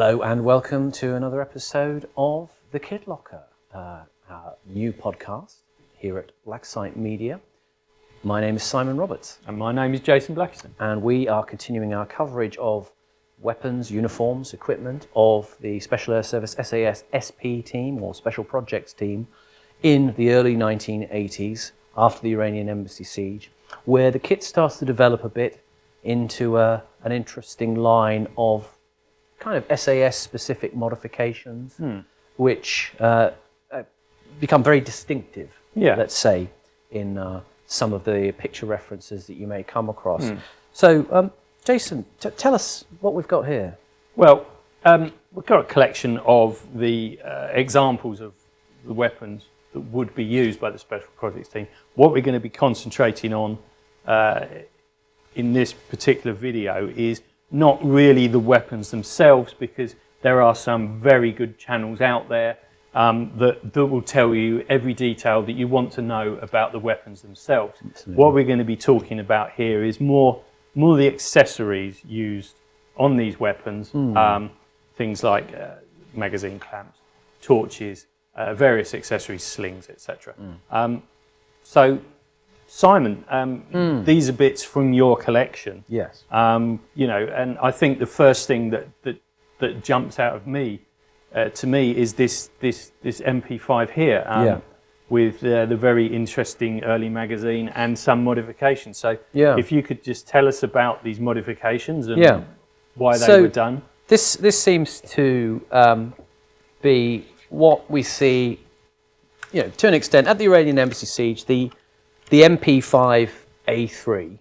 Hello and welcome to another episode of The Kid Locker, our new podcast here at Blacksite Media. My name is Simon Roberts. And my name is Jason Blackstone. And we are continuing our coverage of weapons, uniforms, equipment of the Special Air Service SAS SP Team or Special Projects Team in the early 1980s after the Iranian embassy siege, where the kit starts to develop a bit into an interesting line of kind of SAS-specific modifications, which become very distinctive, let's say, in some of the picture references that you may come across. So, Jason, tell us what we've got here. Well, we've got a collection of the examples of the weapons that would be used by the Special Projects Team. What we're going to be concentrating on in this particular video is not really the weapons themselves, because there are some very good channels out there that will tell you every detail that you want to know about the weapons themselves. Absolutely. What we're going to be talking about here is more the accessories used on these weapons, things like magazine clamps, torches, various accessories, slings, etc. So, Simon, these are bits from your collection. Yes. You know, and I think the first thing that jumps out of to me is this MP5 here, with the very interesting early magazine and some modifications. So, if you could just tell us about these modifications and why they were done. This seems to be what we see, you know, to an extent at the Iranian embassy siege. The MP5 A3,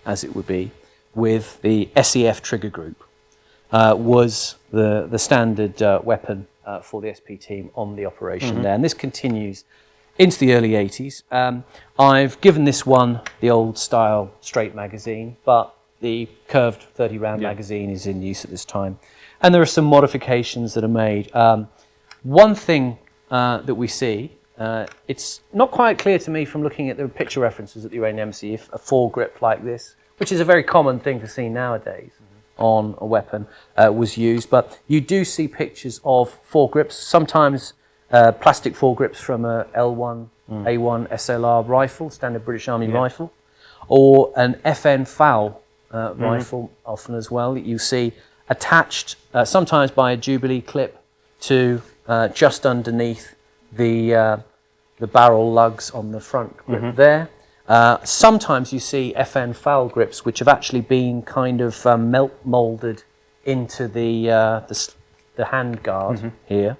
as it would be, with the SEF trigger group, was the standard weapon for the SP team on the operation there. And this continues into the early 80s. I've given this one the old style straight magazine, but the curved 30 round magazine is in use at this time. And there are some modifications that are made. One thing that we see, it's not quite clear to me from looking at the picture references at the Iranian embassy if a foregrip like this, which is a very common thing to see nowadays on a weapon, was used. But you do see pictures of foregrips, sometimes plastic foregrips from a L1, A1 SLR rifle, standard British Army rifle, or an FN FAL rifle often as well, that you see attached sometimes by a Jubilee clip to just underneath the barrel lugs on the front grip there. Sometimes you see FN FAL grips which have actually been kind of moulded into the hand guard here,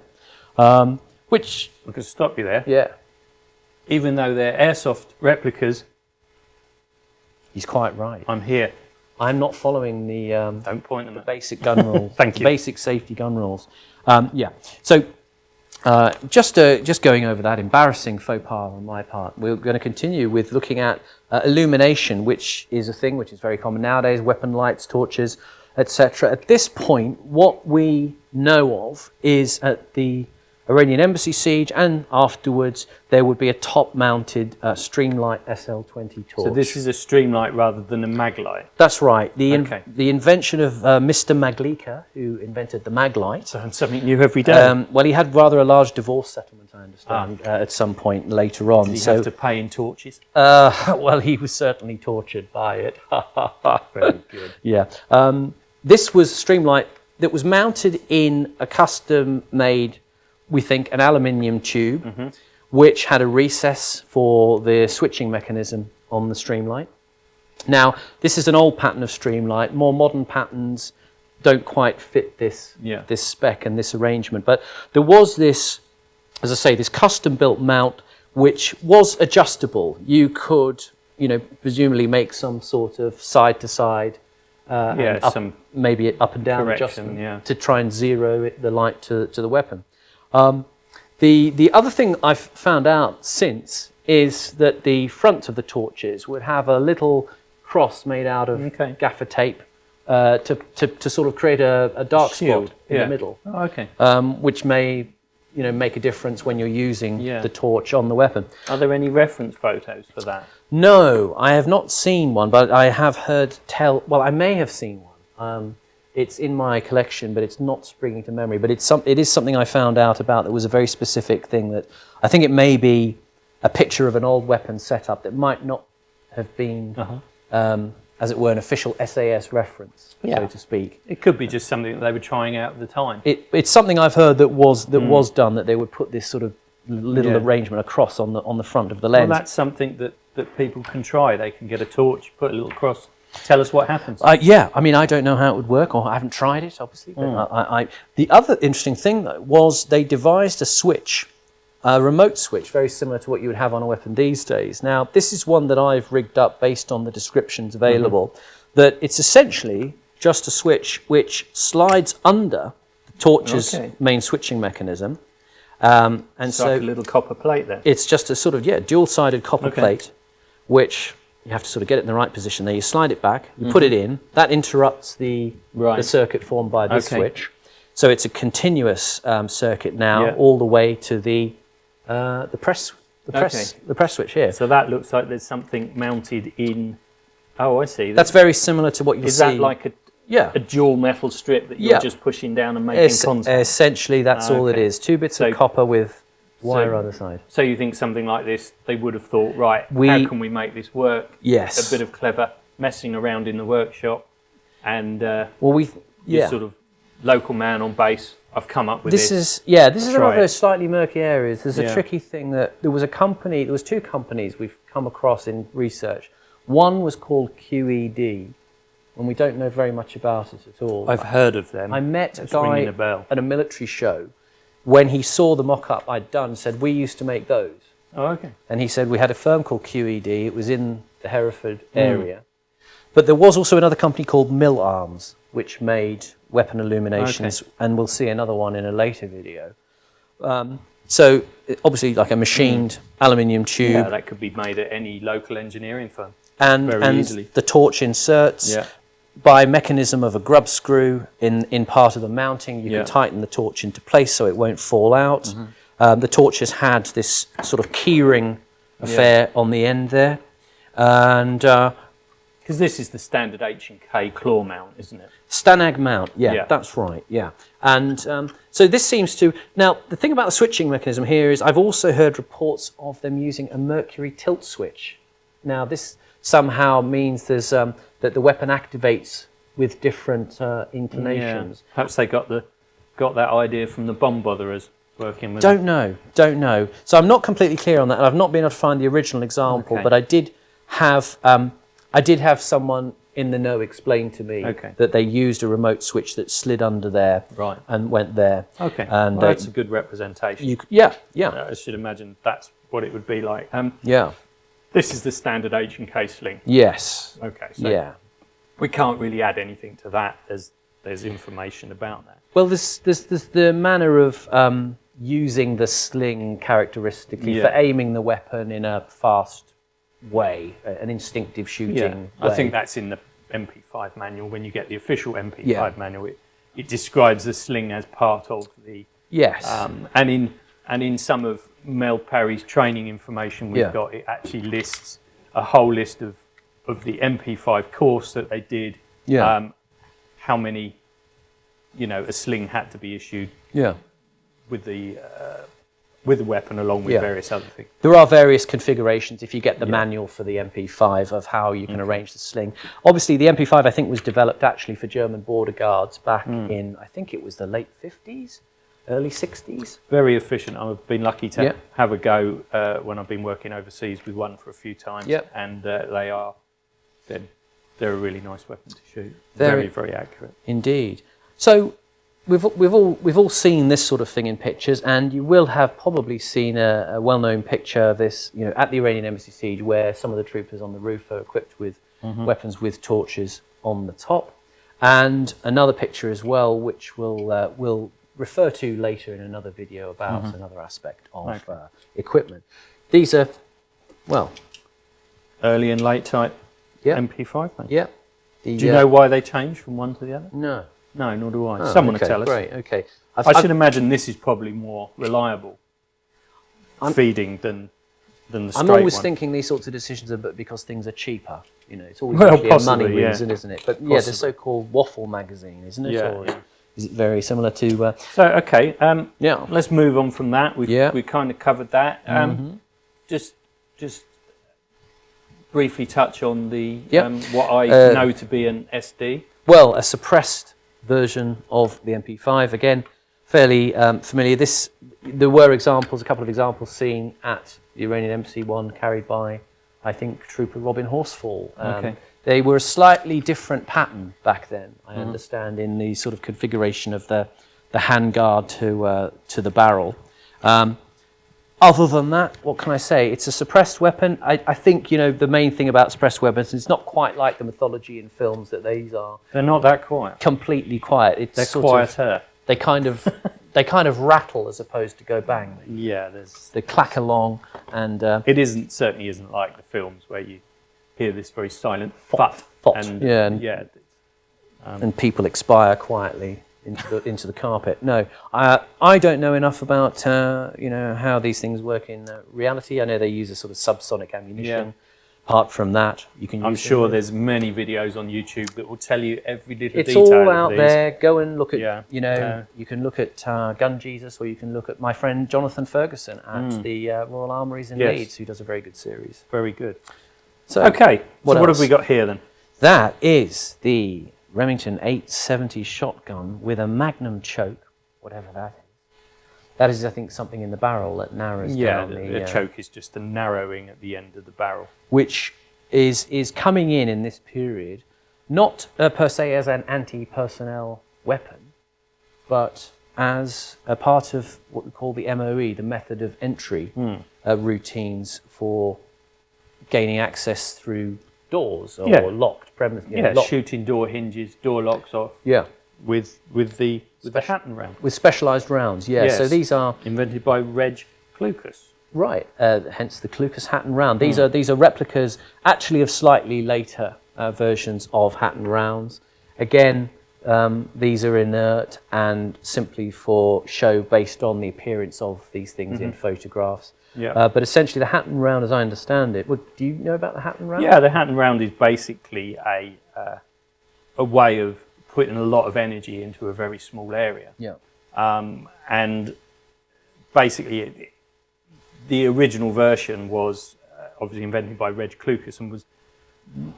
which... I could stop you there. Yeah. Even though they're airsoft replicas... He's quite right. I'm here. I'm not following the don't point them the basic gun rules. Thank you. Basic safety gun rules. So just going over that embarrassing faux pas on my part, we're going to continue with looking at illumination, which is a thing which is very common nowadays, weapon lights, torches, etc. At this point, what we know of is at the Iranian embassy siege and afterwards, there would be a top-mounted Streamlight SL20 torch. So this is a Streamlight rather than a Maglite? That's right. The invention of Mr. Maglika, who invented the Maglite. So something new every day. Well, he had rather a large divorce settlement, I understand, at some point later on. Did he have to pay in torches? Well, he was certainly tortured by it. Very good. Yeah. This was Streamlight that was mounted in a custom-made, we think, an aluminium tube, which had a recess for the switching mechanism on the Streamlight. Now, this is an old pattern of Streamlight. More modern patterns don't quite fit this spec and this arrangement. But there was this, as I say, this custom-built mount, which was adjustable. You could, you know, presumably make some sort of side-to-side, maybe up and down adjustment to try and zero the light to the weapon. The other thing I've found out since is that the front of the torches would have a little cross made out of gaffer tape to sort of create a dark spot in the middle, which may make a difference when you're using the torch on the weapon. Are there any reference photos for that? No, I have not seen one, but I have heard tell. Well, I may have seen one. It's in my collection, but it's not springing to memory. But it is something I found out about that was a very specific thing that I think it may be a picture of an old weapon setup that might not have been, as it were, an official SAS reference, so to speak. It could be just something that they were trying out at the time. It's something I've heard that was done, that they would put this sort of little arrangement across on the front of the lens. Well, that's something that people can try. They can get a torch, put a little cross. Tell us what happens. Yeah, I mean, I don't know how it would work, or I haven't tried it, obviously. But the other interesting thing, though, was they devised a switch, a remote switch, very similar to what you would have on a weapon these days. Now, this is one that I've rigged up based on the descriptions available, that it's essentially just a switch which slides under the torch's main switching mechanism. And it's so like a little copper plate then. It's just a sort of, dual-sided copper plate, which you have to sort of get it in the right position there. You slide it back, you put it in. That interrupts the circuit formed by this switch. So it's a continuous circuit now, all the way to the press switch here. So that looks like there's something mounted in. Oh, I see. That's very similar to what you see. Is that like a dual metal strip that you're just pushing down and making contact? Essentially, that's all it is. 2 bits of copper with wire on the side. So you think something like this, they would have thought, right, how can we make this work? Yes. A bit of clever messing around in the workshop, and you sort of local man on base, I've come up with this. This is one of those slightly murky areas. There's a tricky thing that there was 2 companies we've come across in research. One was called QED, and we don't know very much about it at all. I've heard of them. I met a guy at a military show. When he saw the mock-up I'd done, said, we used to make those. Oh, okay. And he said, we had a firm called QED. It was in the Hereford area. But there was also another company called Mill Arms, which made weapon illuminations, and we'll see another one in a later video. So, obviously, like a machined aluminium tube. Yeah, that could be made at any local engineering firm. Very easily. The torch inserts. Yeah. By mechanism of a grub screw in part of the mounting, you can tighten the torch into place so it won't fall out. The torch has had this sort of keyring affair on the end there. And because this is the standard H&K claw mount, isn't it? Stanag mount, that's right, And so this seems to... Now, the thing about the switching mechanism here is I've also heard reports of them using a mercury tilt switch. Now, this somehow means there's... that the weapon activates with different inclinations. Yeah. Perhaps they got that idea from the bomb botherers working with. Don't know. So I'm not completely clear on that, and I've not been able to find the original example. But I did have someone in the know explain to me that they used a remote switch that slid under there and went there. Okay, and that's a good representation. I should imagine that's what it would be like. This is the standard H&K sling. Yes. Okay. So we can't really add anything to that. There's information about that. Well, there's the manner of using the sling characteristically for aiming the weapon in a fast way, an instinctive shooting way. I think that's in the MP5 manual. When you get the official MP5 manual, it describes the sling as part of the... Yes. And in some of Mel Parry's training information we've got, it actually lists a whole list of the MP5 course that they did, how many, a sling had to be issued with the weapon along with various other things. There are various configurations if you get the manual for the MP5 of how you can arrange the sling. Obviously, the MP5, I think, was developed actually for German border guards back in, I think it was the late 50s. Early 60s. Very efficient. I've been lucky to have a go when I've been working overseas with one for a few times, and they're a really nice weapon to shoot. Very, very accurate. Indeed. So we've all seen this sort of thing in pictures, and you will have probably seen a well-known picture of this, at the Iranian embassy siege, where some of the troopers on the roof are equipped with weapons with torches on the top, and another picture as well, which we'll refer to later in another video about another aspect of equipment. These are, early and late type MP5. Yeah. Do you know why they changed from one to the other? No. No, nor do I. Someone will tell us. Great, okay. I should imagine this is probably more reliable feeding than than the I'm straight always one. thinking these sorts of decisions are because things are cheaper. You know, it's always Well, usually a money possibly, yeah. reason, isn't it? But yeah, the Possibly. so-called waffle magazine, isn't it? Yeah, Or yeah. is it very similar to? So okay, Yeah. let's move on from that. We kind of covered that. Just briefly touch on the what I know to be an SD. Well, a suppressed version of the MP5. Again, fairly familiar. There were examples, a couple of examples seen at the Iranian Embassy. One carried by, I think, Trooper Robin Horsfall. Okay. They were a slightly different pattern back then, I understand, in the sort of configuration of the handguard to the barrel. Other than that, what can I say? It's a suppressed weapon. I think, the main thing about suppressed weapons is it's not quite like the mythology in films that these are They're not that quiet. completely quiet. It's They're sort quieter. of, they kind of rattle as opposed to go bang. Yeah, They clack along, and it certainly isn't like the films where you hear this very silent thud, and and people expire quietly into the carpet. No, I don't know enough about how these things work in reality. I know they use a sort of subsonic ammunition. Yeah. Apart from that, you can. I'm sure there's many videos on YouTube that will tell you every little it's detail. all of out these. there. Go and look at. Yeah. You can look at Gun Jesus, or you can look at my friend Jonathan Ferguson at the Royal Armouries in Leeds, who does a very good series. Very good. So Okay, what else? have we got here then? That is the Remington 870 shotgun with a magnum choke, whatever that is. That is, I think, something in the barrel that narrows down the choke is just the narrowing at the end of the barrel. Which is coming in this period, not per se as an anti-personnel weapon, but as a part of what we call the MOE, the method of entry routines for gaining access through doors or locked premises. Shooting door hinges, door locks off. Yeah. With the Hatton round. With specialised rounds, Yes. So these are invented by Reg Klukas. right. Hence the Klukas Hatton round. These are replicas, actually, of slightly later versions of Hatton rounds. Again, these are inert and simply for show, based on the appearance of these things in photographs. Yeah. But essentially, the Hatton round, as I understand it, do you know about the Hatton round? Yeah, the Hatton round is basically a way of putting a lot of energy into a very small area. Yeah. And basically, the original version was obviously invented by Reg Klukas and was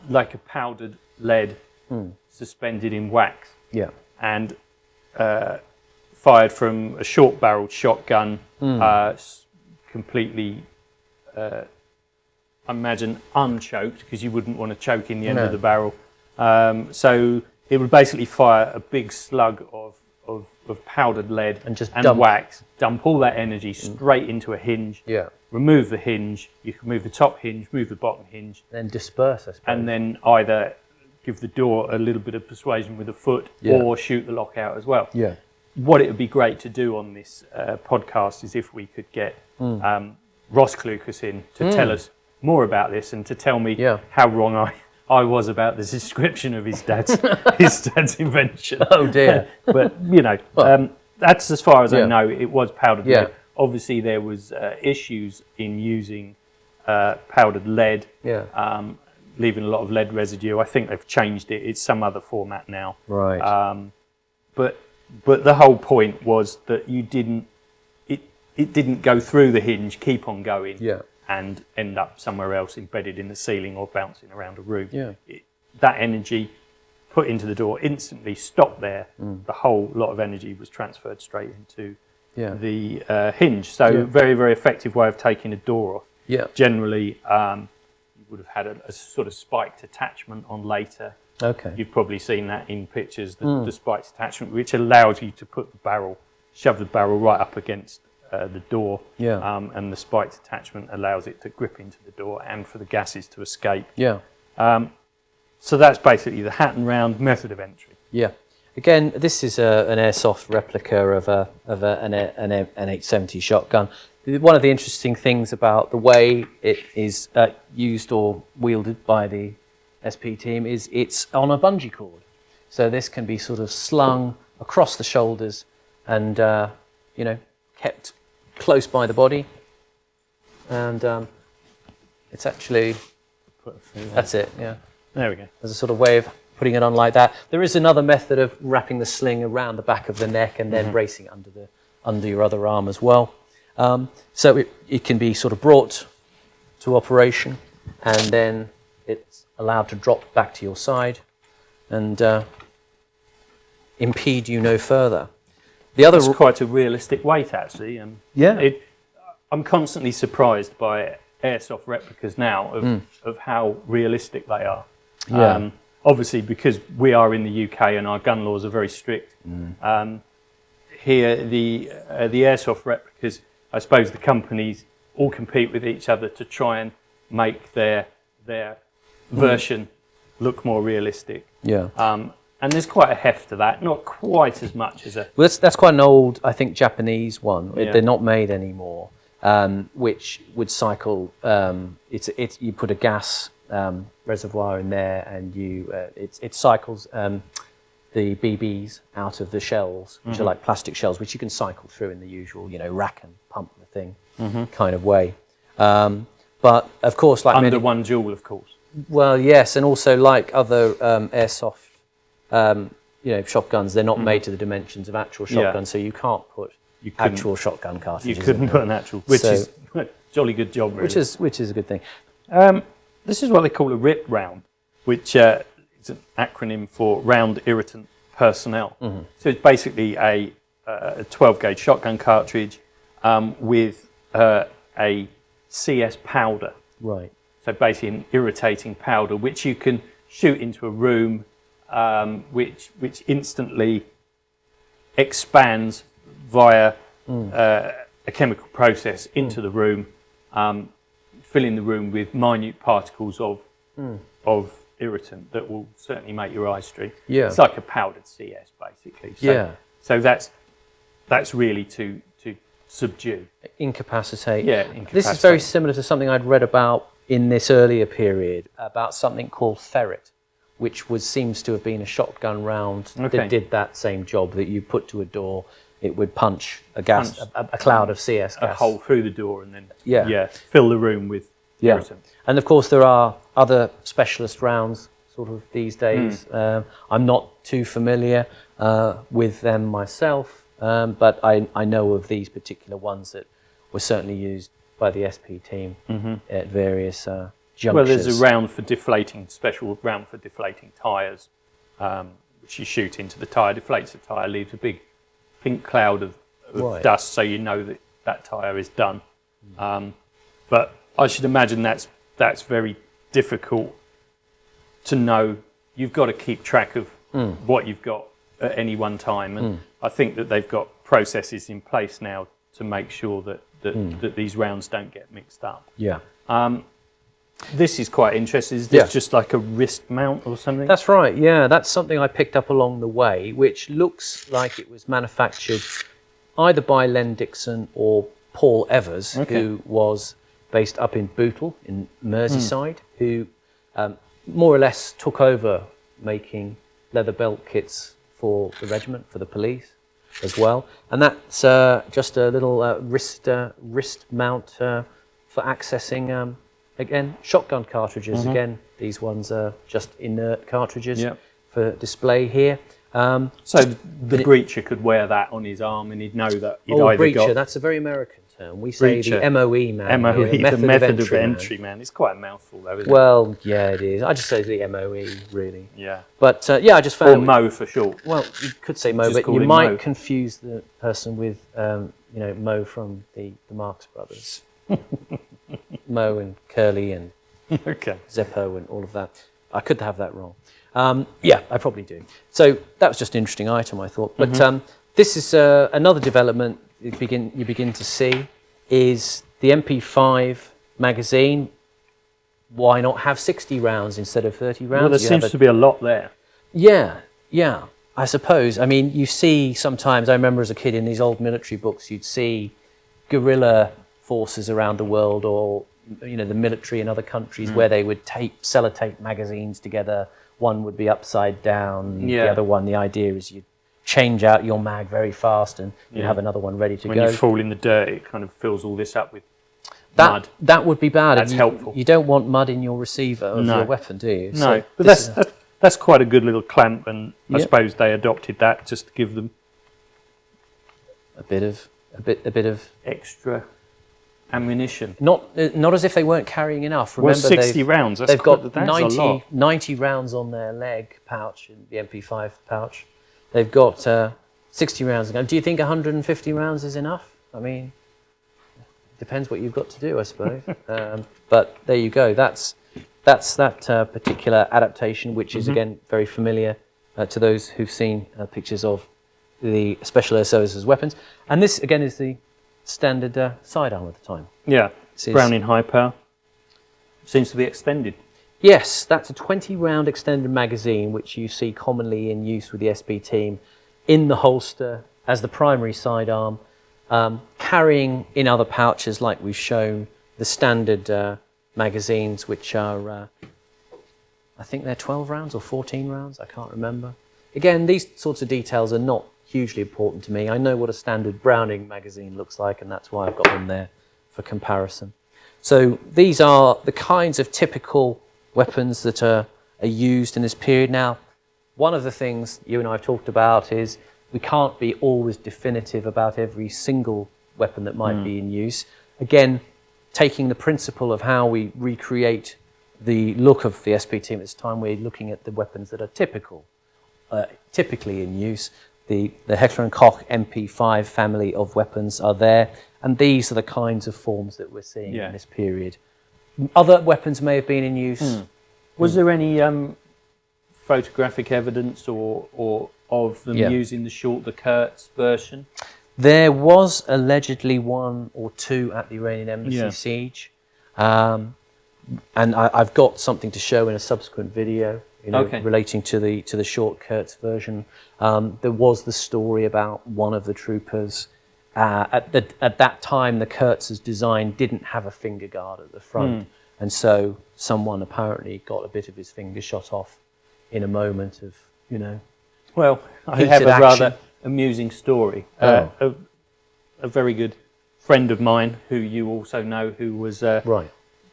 like a powdered lead suspended in wax. Yeah. And fired from a short-barreled shotgun, completely, I imagine, unchoked, because you wouldn't want to choke in the end of the barrel. So it would basically fire a big slug of powdered lead and wax, dump all that energy straight into a hinge, remove the hinge, you can move the top hinge, move the bottom hinge. Then disperse, I suppose. And then either give the door a little bit of persuasion with a foot or shoot the lock out as well. Yeah. What it would be great to do on this podcast is if we could get Ross Klukas in to tell us more about this and to tell me how wrong I was about the description of his dad's invention. Oh dear! But that's as far as I know. It was powdered lead. Obviously, there was issues in using powdered lead, leaving a lot of lead residue. I think they've changed it. It's some other format now. Right. But the whole point was that it didn't go through the hinge, keep on going, and end up somewhere else embedded in the ceiling or bouncing around a room. Yeah. That energy put into the door instantly stopped there. The whole lot of energy was transferred straight into the hinge. So very, very effective way of taking a door off. Yeah. Generally, you would have had a sort of spiked attachment on later. Okay. You've probably seen that in pictures, the spiked attachment, which allows you to put the barrel, shove the barrel right up against the door. Yeah. And the spiked attachment allows it to grip into the door and for the gases to escape. Yeah. So that's basically the Hatton round method of entry. Yeah. Again, this is an airsoft replica of an 870 shotgun. One of the interesting things about the way it is used or wielded by the SP team is it's on a bungee cord. So this can be sort of slung across the shoulders and, kept close by the body. And It's actually, Put a few on. that's it, yeah. There we go. There's a sort of way of putting it on like that. There is another method of wrapping the sling around the back of the neck and then bracing it under your other arm as well. So it can be sort of brought to operation, and then it's allowed to drop back to your side and impede you no further. The other It's quite a realistic weight, actually. Yeah. I'm constantly surprised by airsoft replicas now of how realistic they are. Yeah. Obviously, because we are in the UK and our gun laws are very strict. Here, the airsoft replicas, I suppose the companies all compete with each other to try and make their version look more realistic. Yeah. And there's quite a heft to that, not quite as much as a... Well, that's quite an old, I think, Japanese one. Yeah. They're not made anymore, which would cycle. You put a gas reservoir in there, and it cycles the BBs out of the shells, which are like plastic shells, which you can cycle through in the usual, rack and pump the thing kind of way. But of course, like under one joule, of course. Well, yes, and also like other airsoft, shotguns, they're not made to the dimensions of actual shotguns, so you can't put actual shotgun cartridges. You couldn't in put an actual, which is jolly good job, really. Which is a good thing. This is what they call a RIP round, which is an acronym for Round Irritant Personnel. So it's basically a 12-gauge shotgun cartridge with a CS powder. Right. So basically an irritating powder, which you can shoot into a room, which instantly expands via a chemical process into the room, filling the room with minute particles of irritant that will certainly make your eyes stream. Yeah. It's like a powdered CS, basically. So that's really to subdue. Incapacitate. Yeah, This is very similar to something I'd read about in this earlier period, about something called ferret, which seems to have been a shotgun round that did that same job, that you put to a door, it would punch a cloud of CS gas. A hole through the door and then fill the room with irritant. And of course there are other specialist rounds sort of these days. I'm not too familiar with them myself, but I know of these particular ones that were certainly used by the SP team at various junctures. Well, there's a special round for deflating tyres, which you shoot into the tyre, deflates the tyre, leaves a big pink cloud of dust, so you know that tyre is done. But I should imagine that's very difficult to know. You've got to keep track of what you've got at any one time, and I think that they've got processes in place now to make sure that these rounds don't get mixed up. Yeah. This is quite interesting. Is this just like a wrist mount or something? That's right, yeah. That's something I picked up along the way, which looks like it was manufactured either by Len Dixon or Paul Evers, who was based up in Bootle in Merseyside, who more or less took over making leather belt kits for the regiment, for the police as well. And that's just a little wrist mount for accessing, again, shotgun cartridges. Again, these ones are just inert cartridges for display here. So the breacher could wear that on his arm and he'd know that he'd either breacher, got... that's a very American term. We say breacher. The MOE man. MOE, here, the method of entry man. It's quite a mouthful though, isn't it? Well, yeah, it is. I just say the MOE, really. Yeah. But I just found... Or Mo for short. Well, you could say Mo, Just but call you him might Mo. confuse the person with, Mo from the Marx Brothers. Mo and Curly and Okay. Zeppo and all of that. I could have that wrong. I probably do. So that was just an interesting item, I thought. But this is another development you begin to see is the MP5 magazine. Why not have 60 rounds instead of 30 rounds? Well, there seems to be a lot there. Yeah, I suppose. I mean, you see sometimes, I remember as a kid in these old military books, you'd see guerrilla forces around the world, or the military in other countries where they would tape sellotape magazines together. One would be upside down. The other one, the idea is you'd change out your mag very fast and you'd have another one ready to go. When you fall in the dirt, it kind of fills all this up with mud. That would be bad. That's helpful. You don't want mud in your receiver of your weapon, do you? No, So but that's quite a good little clamp, and I suppose they adopted that just to give them a bit of extra ammunition. Not as if they weren't carrying enough. Remember, Well, 60 rounds. They've got that's a lot. 90 rounds on their leg pouch in the MP5 pouch. They've got 60 rounds. Do you think 150 rounds is enough? I mean, depends what you've got to do, I suppose. But there you go. That's that particular adaptation, which is again very familiar to those who've seen pictures of the Special Air Services weapons. And this again is the standard sidearm at the time. Yeah, Browning high power. Seems to be extended. Yes, that's a 20-round extended magazine, which you see commonly in use with the SP Team, in the holster as the primary sidearm, carrying in other pouches like we've shown the standard magazines, which are, I think they're 12 rounds or 14 rounds, I can't remember. Again, these sorts of details are not hugely important to me. I know what a standard Browning magazine looks like, and that's why I've got them there for comparison. So these are the kinds of typical weapons that are used in this period. Now, one of the things you and I have talked about is we can't be always definitive about every single weapon that might be in use. Again, taking the principle of how we recreate the look of the SP Team at this time, we're looking at the weapons that are typically in use. The Heckler Koch MP5 family of weapons are there, and these are the kinds of forms that we're seeing in this period. Other weapons may have been in use. Was there any photographic evidence or of them using the Kurtz version? There was allegedly one or two at the Iranian embassy siege, and I've got something to show in a subsequent video, relating to the short Kurtz version. There was the story about one of the troopers. At that time, the Kurtz's design didn't have a finger guard at the front, and so someone apparently got a bit of his finger shot off in a moment of, Well, I have a rather amusing story. A very good friend of mine, who you also know, who was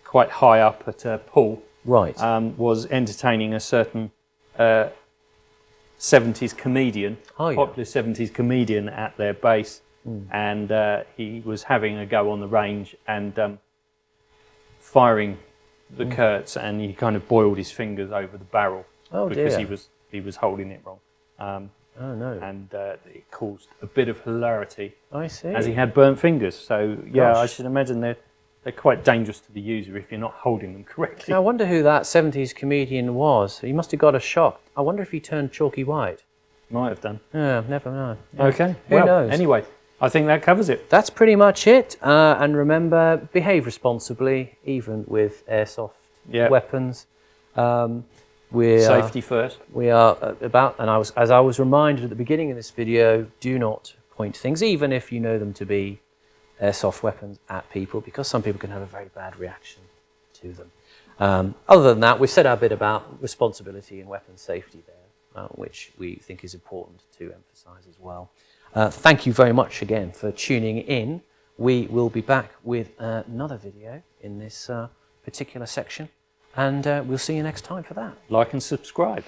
quite high up at Poole, was entertaining a certain 70s comedian, popular 70s comedian at their base, and he was having a go on the range and firing the Kurtz, and he kind of boiled his fingers over the barrel because he was holding it wrong. And it caused a bit of hilarity. I see. As he had burnt fingers. So I should imagine they're quite dangerous to the user if you're not holding them correctly. I wonder who that 70s comedian was. He must have got a shock. I wonder if he turned chalky white. Might have done. Yeah, never know. Yeah. Okay. Who knows? Anyway, I think that covers it. That's pretty much it. And remember, behave responsibly, even with airsoft weapons. Safety first. We are as I was reminded at the beginning of this video, do not point things, even if you know them to be airsoft weapons, at people, because some people can have a very bad reaction to them. Other than that, we've said our bit about responsibility and weapons safety there, which we think is important to emphasize as well. Thank you very much again for tuning in. We will be back with another video in this particular section, and we'll see you next time for that. Like and subscribe.